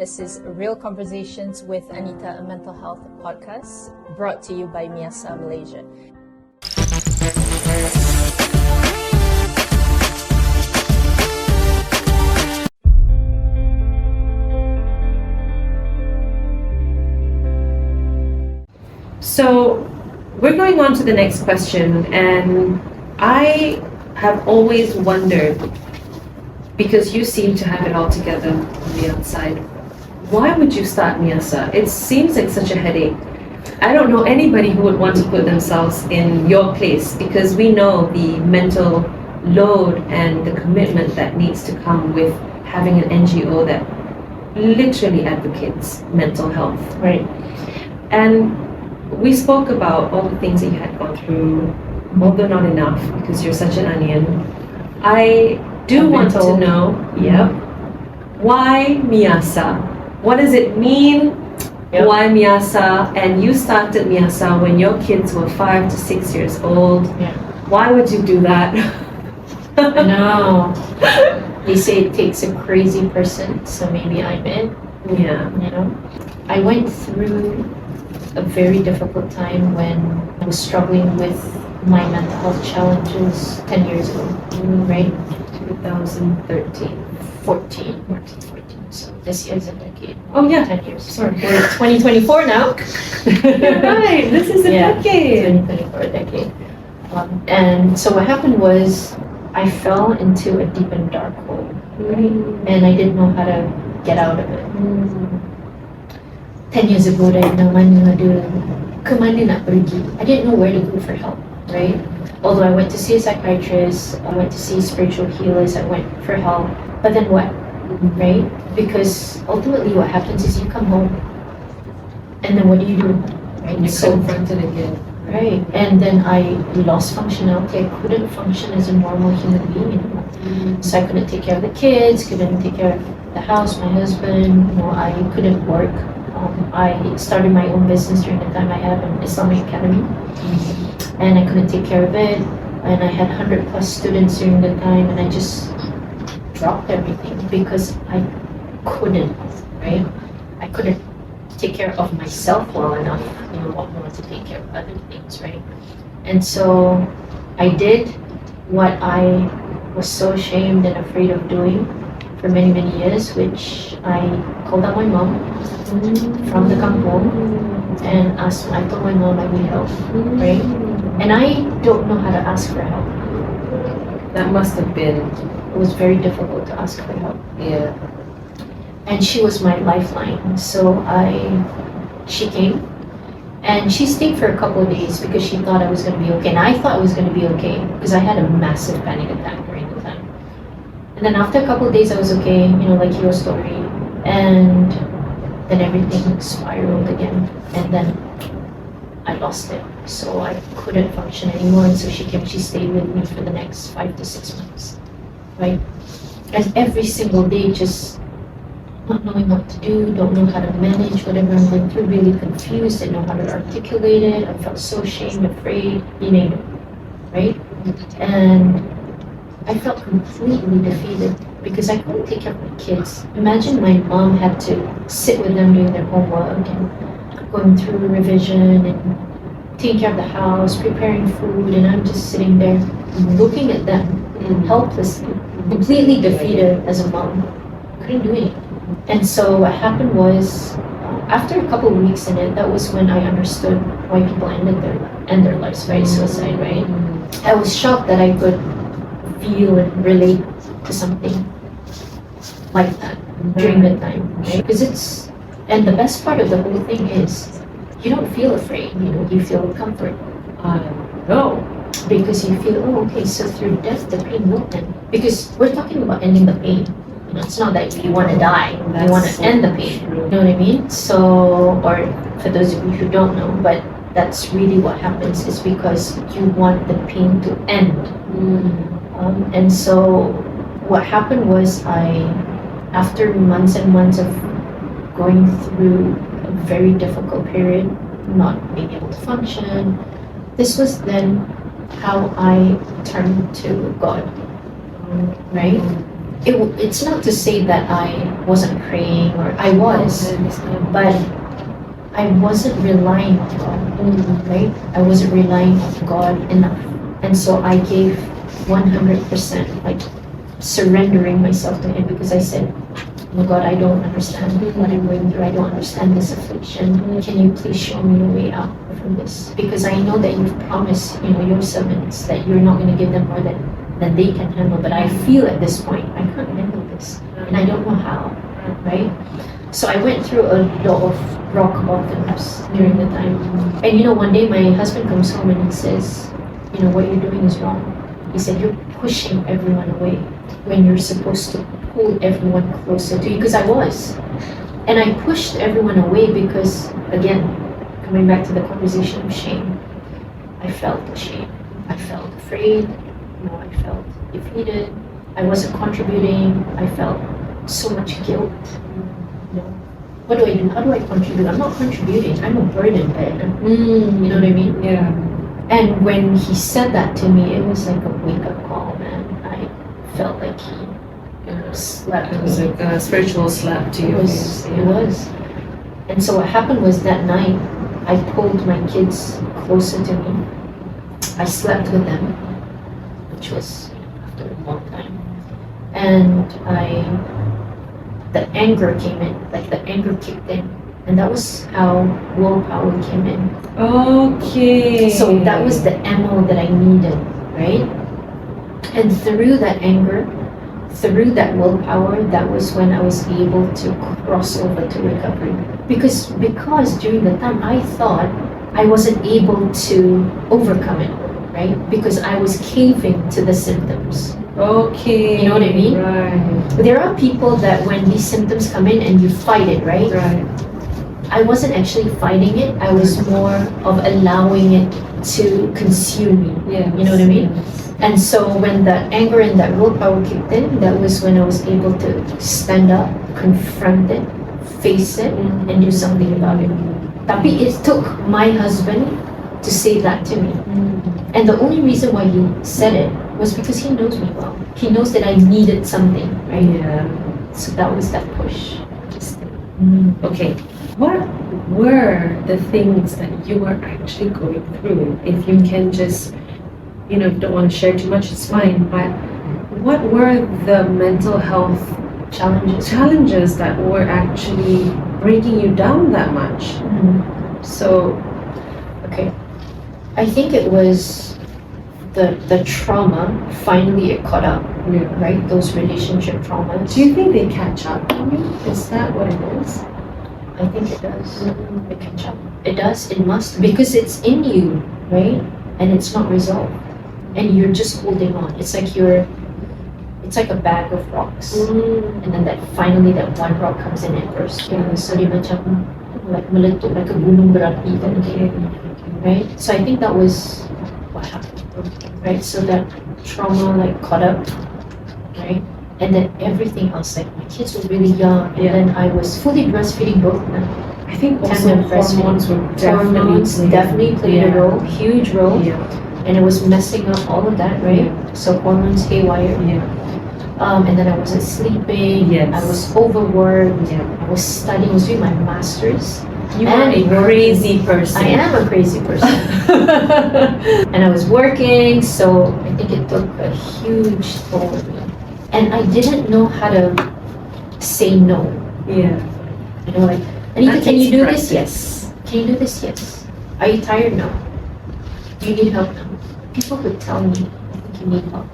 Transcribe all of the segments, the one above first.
This is Real Conversations with Anita, a mental health podcast brought to you by MIASA Malaysia. So we're going on to the next question, and I have always wondered, because you seem to have it all together on the outside, why would you start MIASA? It seems like such a headache. I don't know anybody who would want to put themselves in your place, because we know the mental load and the commitment that needs to come with having an NGO that literally advocates mental health. Right. And we spoke about all the things that you had gone through, although not enough, because you're such an onion. I do want to know, why MIASA? What does it mean? Yep. Why MIASA? And you started MIASA when your kids were 5 to 6 years old. Yeah. Why would you do that? I know. They say it takes a crazy person, so maybe I'm it. Yeah. You know, I went through a very difficult time when I was struggling with my mental health challenges 10 years ago, right? 2013. 14. So this year's a decade. Oh yeah. 10 years. Sorry. We're 2024 now. You're right. This is a decade. 2024 decade. And so what happened was I fell into a deep and dark hole, right? And I didn't know how to get out of it. 10 years ago, I didn't know ke mana nak pergi. I didn't know where to go for help, right? Although I went to see a psychiatrist, I went to see spiritual healers, I went for help. But then what, right? Because ultimately what happens is you come home, and then what do? Right? You're confronted again. Right. And then I lost functionality. I couldn't function as a normal human being anymore. So I couldn't take care of the kids, couldn't take care of the house, my husband, I couldn't work. I started my own business during the time I had an Islamic academy, and I couldn't take care of it, and I had 100 plus students during the time, and I just dropped everything because I couldn't, right? I couldn't take care of myself well enough, what more to take care of other things, right? And so I did what I was so ashamed and afraid of doing for many, many years, which I called out my mom from the kampong and I told my mom I need help, right? And I don't know how to ask for help. That must have been. It was very difficult to ask for help. Yeah. And she was my lifeline. So she came, and she stayed for a couple of days because she thought I was going to be okay. And I thought I was going to be okay because I had a massive panic attack during the time. And then after a couple of days, I was okay, like your story. And then everything spiraled again. And then I lost it. So I couldn't function anymore. And so she came, she stayed with me for the next 5 to 6 months, right? And every single day, just not knowing what to do, don't know how to manage whatever I'm going through, really confused, didn't know how to articulate it. I felt so ashamed, afraid, you name it, right? And I felt completely defeated because I couldn't take care of my kids. Imagine my mom had to sit with them doing their homework and going through revision and taking care of the house, preparing food, and I'm just sitting there looking at them helplessly, completely defeated as a mom. Couldn't do anything. And so what happened was, after a couple of weeks in it, that was when I understood why people end their lives, right? Suicide, right? I was shocked that I could feel and relate to something like that during that time, right? Because and the best part of the whole thing is, you don't feel afraid, you feel comfort. No. Because you feel, okay, so through death, the pain will end. Because we're talking about ending the pain. It's not that you want to die, you want to end the pain. You know what I mean? So, or for those of you who don't know, but that's really what happens, is because you want the pain to end. And so what happened was after months and months of going through a very difficult period, not being able to function, this was then how I turned to God, right? it's not to say that I wasn't praying, or I was, but I wasn't relying on God, right? I wasn't relying on God enough. And so I gave 100%, like surrendering myself to Him, because I said, oh God, I don't understand what I'm going through. I don't understand this affliction. Can you please show me a way out from this? Because I know that you've promised, your servants that you're not going to give them more than they can handle. But I feel at this point, I can't handle this. And I don't know how, right? So I went through a lot of rock bottoms during the time. And one day my husband comes home and he says, what you're doing is wrong. He said, you're pushing everyone away when you're supposed to pull everyone closer to you, because I was. And I pushed everyone away because, again, coming back to the conversation of shame, I felt ashamed. I felt afraid. I felt defeated. I wasn't contributing. I felt so much guilt. What do I do? How do I contribute? I'm not contributing. I'm a burden bearer. You know what I mean? Yeah. And when he said that to me, it was like a wake-up call, man. I felt like he slapped me. It was like a spiritual slap to you. It was. And so what happened was that night, I pulled my kids closer to me. I slept with them, which was after a long time. And the anger came in, like the anger kicked in. And that was how willpower came in. Okay. So that was the ammo that I needed, right? And through that anger, through that willpower, that was when I was able to cross over to recovery. Because during the time I thought I wasn't able to overcome it, right? Because I was caving to the symptoms. Okay. You know what I mean? Right. There are people that when these symptoms come in and you fight it, right? Right. I wasn't actually fighting it. I was more of allowing it to consume me. Yeah. You know what I mean? Yes. And so when the anger and that willpower kicked in, that was when I was able to stand up, confront it, face it, and do something about it. Tapi it took my husband to say that to me. And the only reason why he said it was because he knows me well. He knows that I needed something, right? Yeah. So that was that push. Okay. What were the things that you were actually going through? If you can just, if you don't want to share too much, it's fine. But what were the mental health challenges that were actually breaking you down that much? So, okay. I think it was the trauma, finally it caught up, right? Those relationship traumas. do you think they catch up on you? Is that what it is? I think it does. It catch up. It does, it must, because it's in you, right? And it's not resolved. And you're just holding on. It's like it's like a bag of rocks. And then finally that one rock comes in and bursts. So they macam like meletup, like a gunung berapi kind of thing. Right? So I think that was what happened. Right? So that trauma like caught up, right? And then everything else, like my kids were really young, and then I was fully breastfeeding both of them. I think also Tandem breastfeeding. hormones were Definitely played a role, huge role, Yeah. and it was messing up all of that, right? So hormones haywire. Yeah. And then I wasn't sleeping. Yes. I was overworked. Yeah. I was studying. I was doing my master's. You are a crazy person. I am a crazy person. And I was working, so I think it took a huge toll on me. And I didn't know how to say no. Yeah. Like, Anita, That can you takes do practice. this? Yes. Can you do this? Yes. Are you tired? No. Do you need help? No. People would tell me, I think you need help.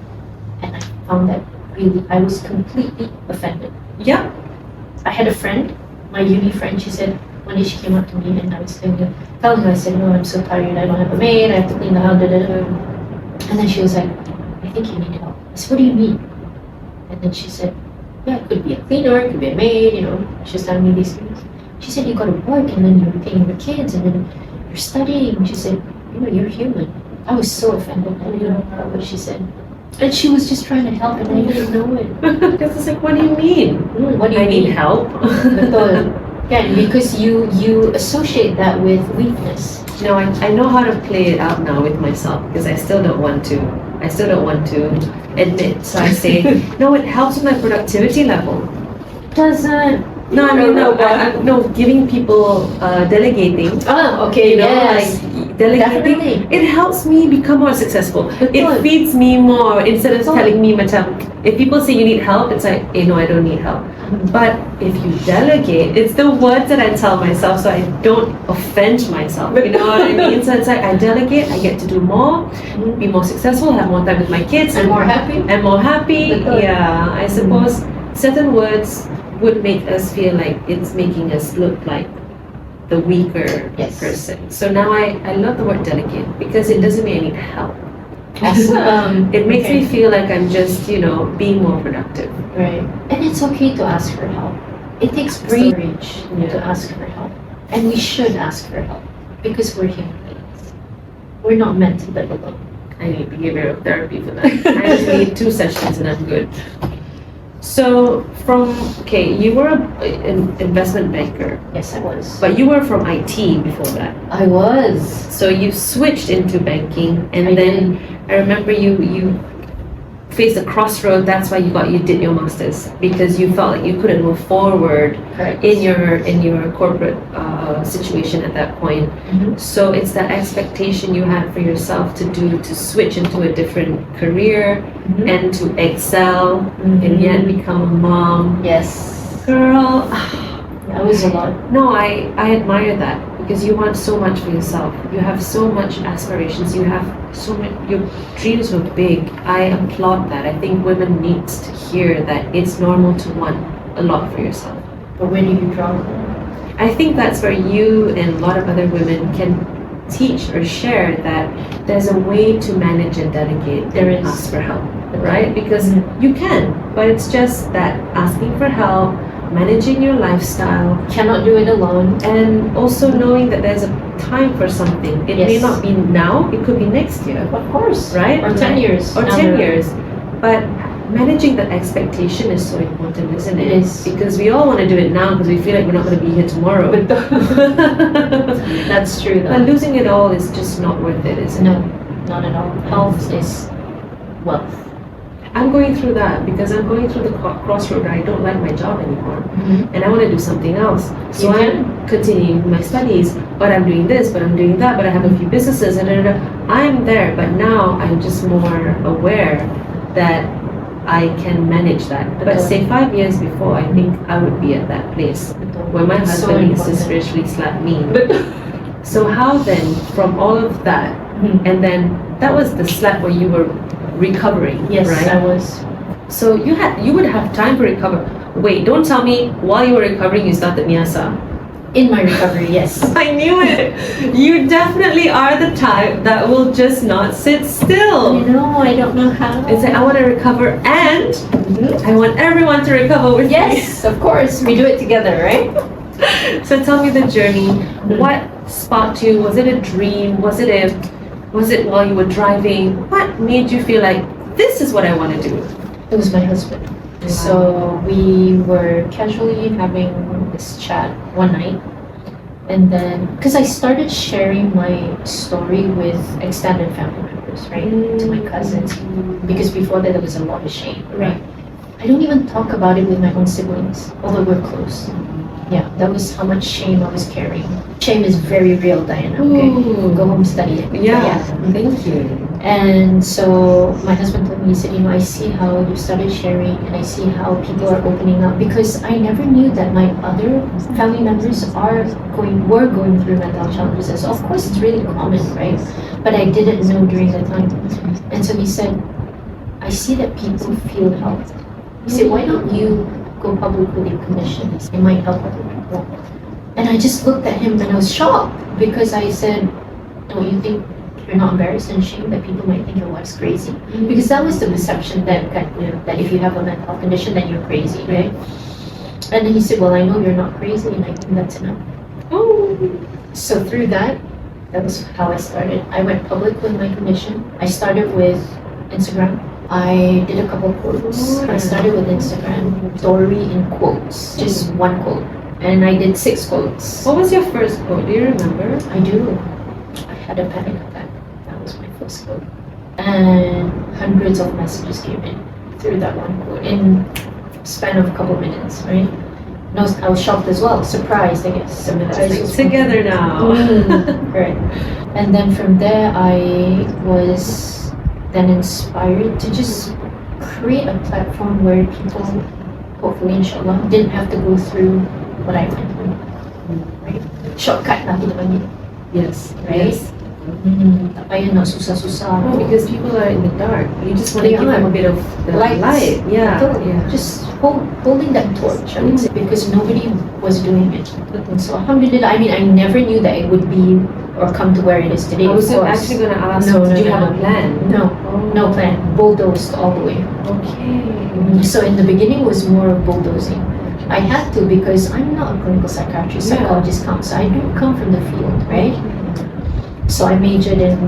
And I found that really, I was completely offended. Yeah. I had a friend, my uni friend, she said, one day she came up to me and I was telling her, I said, no, I'm so tired, I don't have a maid, I have to clean the house, And then she was like, I think you need help. I said, what do you mean? And then she said, yeah, it could be a cleaner, it could be a maid, She was telling me these things. She said, you got to work and then you're paying your kids and then you're studying. She said, you're human. I was so offended. I didn't know what she said. And she was just trying to help and I didn't know it. Because it's like, what do you mean? What do you I mean? need help. Betul. Yeah, because you associate that with weakness. No, I know how to play it out now with myself because I still don't want to I still don't want to admit. So I say, no, it helps with my productivity level. Doesn't. No, I mean, no, giving people, delegating. Oh, okay, You know, yes. like delegating. Definitely. It helps me become more successful. It Betul. feeds me more instead of Betul. telling me, macam, if people say you need help, it's like, no, I don't need help. But if you delegate, it's the words that I tell myself so I don't offend myself. You know what I mean? So it's like I delegate, I get to do more, be more successful, have more time with my kids, And more happy. and more happy. Betul. Yeah, I suppose certain words would make us feel like it's making us look like the weaker Yes. person. So now I love the word delegate because it doesn't mean I need help. Awesome. It makes Okay. me feel like I'm just, being more productive. Right. And it's okay to ask for help. It takes great courage to ask for help. And we should ask for help because we're human beings. We're not meant to live alone. I need behavioral therapy for that. I just need 2 sessions and I'm good. So you were an investment banker, Yes, I was. but you were from IT before that. I was. So you switched into banking, and I then I remember you faced a crossroad. That's why you did your masters, because you felt like you couldn't move forward Correct. in your corporate situation at that point. Mhm. So it's that expectation you had for yourself to switch into a different career Mhm. and to excel and yet become a mom. Yes. Girl, That was a lot. no, I admire that because you want so much for yourself. You have so much aspirations. You have so many. Your dreams were big. I applaud that. I think women need to hear that it's normal to want a lot for yourself. But where do you draw the line? I think that's where you and a lot of other women can teach or share that there's a way to manage and delegate There and is. ask for help, right? Because Mhm. you can, but it's just that asking for help, managing your lifestyle, Cannot do it alone. and also knowing that there's a time for something. It may Yes. not be now, it could be next year, Of course. right? Or 10 years. Or down 10 the road. years. But managing that expectation is so important, isn't it? It is. Because we all want to do it now because we feel like we're not going to be here tomorrow. That's true But though. losing it all is just not worth it, isn't No, it? not at all. Health is wealth. I'm going through that because I'm going through the crossroad where I don't like my job anymore and I want to do something else. So You I'm continuing my studies, but I'm doing this, but I'm doing that, but I have a few businesses, and I'm there, but now I'm just more aware that I can manage that. But say 5 years before, I think I would be at that place where my It's so husband needs to important. spiritually slap me. So how then, from all of that, Mhm. and then that was the slap where you were recovering, Yes, right? I was. So you would have time to recover. Wait, don't tell me while you were recovering you started MIASA. In my recovery, yes. I knew it. You definitely are the type that will just not sit still. I don't know how. It's like I want to recover and I want everyone to recover with Yes, of course. We do it together, right? me. So tell me the journey. What sparked you? Was it a dream? Was it while you were driving? What made you feel like this is what I want to do? It was my husband. So we were casually having this chat one night. And then, because I started sharing my story with extended family members, right? To my cousins. Because before that, there was a lot of shame, right? I don't even talk about it with my own siblings, although we're close. Yeah, that was how much shame I was carrying. Shame is very real, Diana, okay? Ooh. Go home, study it. Yeah, thank you. And so my husband told me, he said, I see how you started sharing and I see how people are opening up because I never knew that my other family members were going through mental challenges. And so of course it's really common, right? But I didn't know during that time. And so he said, I see that people feel helped. He said, why don't you go public with your condition? It might help other people. And I just looked at him and I was shocked because I said, don't you think you're not embarrassed and ashamed that people might think your wife's crazy? Because that was the perception that that if you have a mental health condition, then you're crazy, right? And then he said, well, I know you're not crazy, and I think that's enough. Oh. So through that was how I started. I went public with my condition. I started with Instagram. I did a couple quotes. I started with Instagram, story in quotes, just one quote. And I did 6 quotes. What was your first quote? Do you remember? I do. I had a panic attack. That was my first quote. and hundreds of messages came in through that one quote in span of a couple minutes, right? No, I was shocked as well, surprised, I guess. It's together now. Right. And then from there, I was then inspired to just create a platform where people, hopefully, inshallah, didn't have to go through what I went through. Right? Shortcut lah kita panggil. Yes. Right? Yes. Tak payah nak susah-susah. Because people are in the dark. You just want to They give them are. a bit of the Lights. light. Yeah. Betul. Yeah. Just holding that torch, I would say, because nobody was doing it. And so, alhamdulillah, I mean, I never knew that it would be or come to where it is today. I was of course. actually going to ask, No, did no, you no, have a no. plan? No, Oh. no plan. Bulldozed all the way. Okay. So in the beginning was more of bulldozing. I had to because I'm not a clinical psychiatrist, Yeah. psychologist, counselor. I don't come from the field, right? So I majored in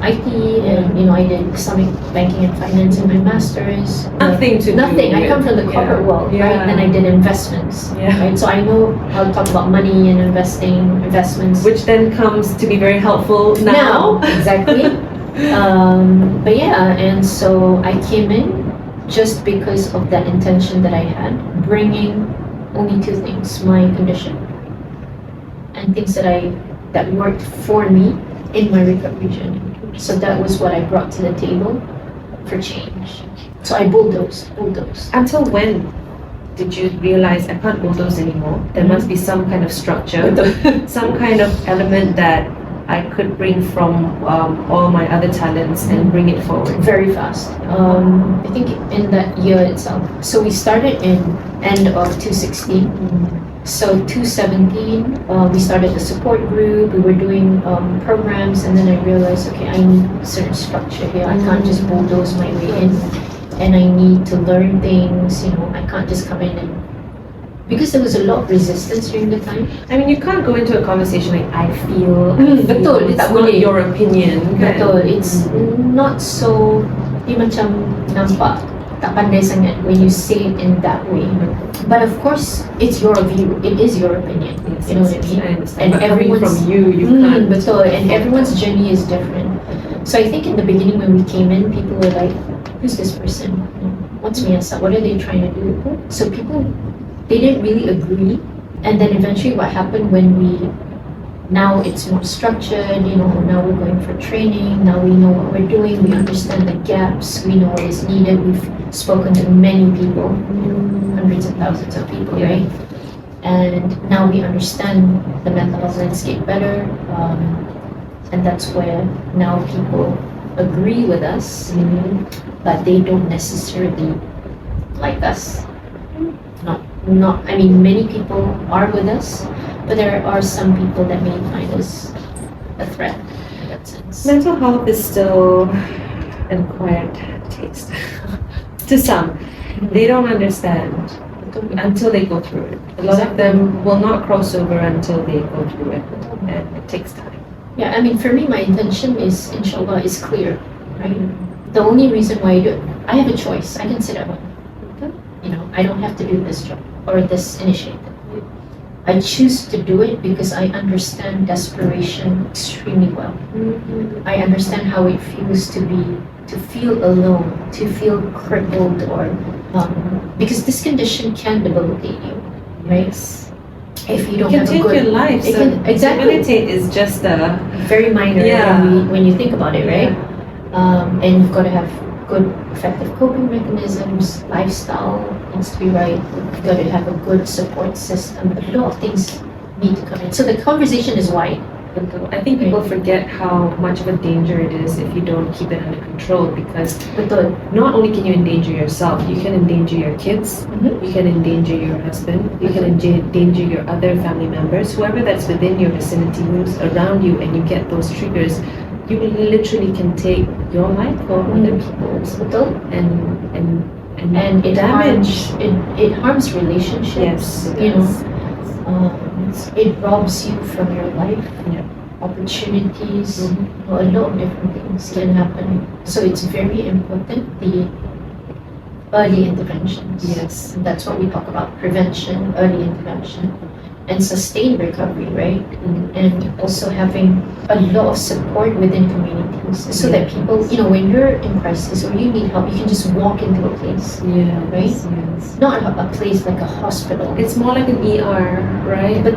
IT, and I did Islamic banking and finance in my masters. Nothing to do Nothing. I with- come from the corporate world, right? Yeah. Then I did investments, Yeah. right? So I know how to talk about money and investments. Which then comes to be very helpful now. Exactly. But yeah, and so I came in just because of that intention that I had, bringing only two things: my condition and things that worked for me in my recovery journey. So that was what I brought to the table for change. So I bulldozed. Until when did you realize I can't bulldoze anymore? There must be some kind of structure, some kind of element that I could bring from all my other talents and bring it forward. Very fast. I think in that year itself. So we started in end of 2016. So 2017, we started the support group. We were doing programs, and then I realized, okay, I need certain structure here. I can't just bulldoze my way in, and I need to learn things. I can't just come in and because there was a lot of resistance during the time. I mean, you can't go into a conversation like, I feel, betul, it's tak not boleh. your opinion. kan? Betul, it's not so, dia macam nampak tak pandai sangat when you say it in that way. But of course, it's your view. It is your opinion. Yes, You know what I yes, mean? I understand. And But coming everyone's from you can't. betul, and everyone's journey is different. So I think in the beginning when we came in, people were like, "Who's this person? What's MIASA? What are they trying to do?" So people, they didn't really agree. And then eventually, what happened when now it's more structured, now we're going for training, now we know what we're doing, we understand the gaps, we know what is needed, we've spoken to many people, hundreds of thousands of people, Yeah. right? And now we understand the mental health landscape better, and that's where now people agree with us, but they don't necessarily like us. I mean, many people are with us, but there are some people that may find us a threat in that sense. Mental health is still an acquired taste. To some, they don't understand until they go through it. A lot of them will not cross over until they go through it, and it takes time. Yeah, I mean, for me, my intention is, inshallah, is clear, right? The only reason why I do it, I have a choice. I can sit at home. I don't have to do this job or this initiative. I choose to do it because I understand desperation extremely well. I understand how it feels to feel alone, to feel crippled, or because this condition can debilitate you, right? If you don't It can have a take good your life. it So can, exactly. debilitate is just a Very minor Yeah. when you think about it, right? And you've got to have good, effective coping mechanisms, lifestyle needs to be right. You've got to have a good support system. A lot of things need to come in. So the conversation is wide. I think people forget how much of a danger it is if you don't keep it under control, because Betul. not only can you endanger yourself, you can endanger your kids, you can endanger your husband, you can endanger your other family members, whoever that's within your vicinity, who's around you, and you get those triggers, you literally can take your life or other people's, Betul. and it damage. it harms relationships. Yes, it does. It robs you from your life, Yeah. opportunities. A lot of different things can happen. So it's very important the early interventions. Yes. And that's what we talk about: prevention, early intervention, and sustained recovery, right? And also having a lot of support within communities so that people, when you're in crisis or you need help, you can just walk into a place. Yeah. Right? Yes. Not a place like a hospital. It's more like an ER, right? But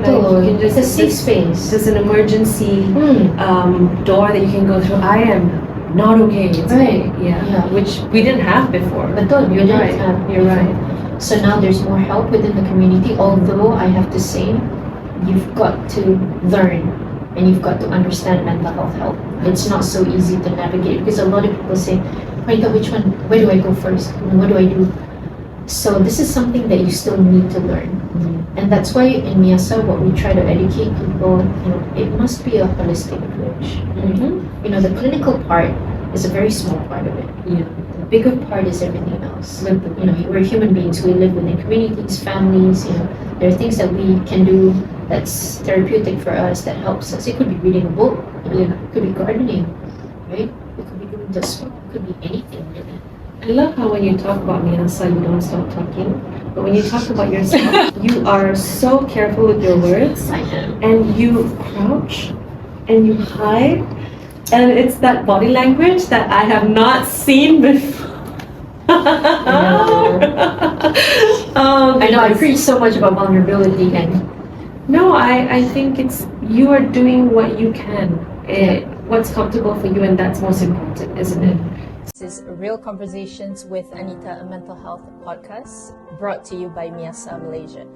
it's a safe space. There's an emergency door that you can go through. I am not okay. It's Right. okay. Yeah. Which we didn't have before. But You're right. You're right. So now there's more help within the community, although I have to say, you've got to learn and you've got to understand mental health help. It's not so easy to navigate because a lot of people say, where do I go first? What do I do? So this is something that you still need to learn. And that's why in MIASA, what we try to educate people, it must be a holistic approach. The clinical part is a very small part of it. Yeah. The bigger part is everything else. We're human beings. We live within communities, families. There are things that we can do that's therapeutic for us, that helps us. It could be reading a book. It could be gardening, right? It could be doing this one. It could be anything, really. I love how when you talk about MIASA, you don't stop talking. But when you talk about yourself, you are so careful with your words. I am. And you crouch and you hide. And it's that body language that I have not seen before. I know, I preach so much about vulnerability and... No, I think it's, you are doing what you can. What's comfortable for you, and that's most important, isn't it? This is Real Conversations with Anita, a mental health podcast, brought to you by MIASA Malaysia.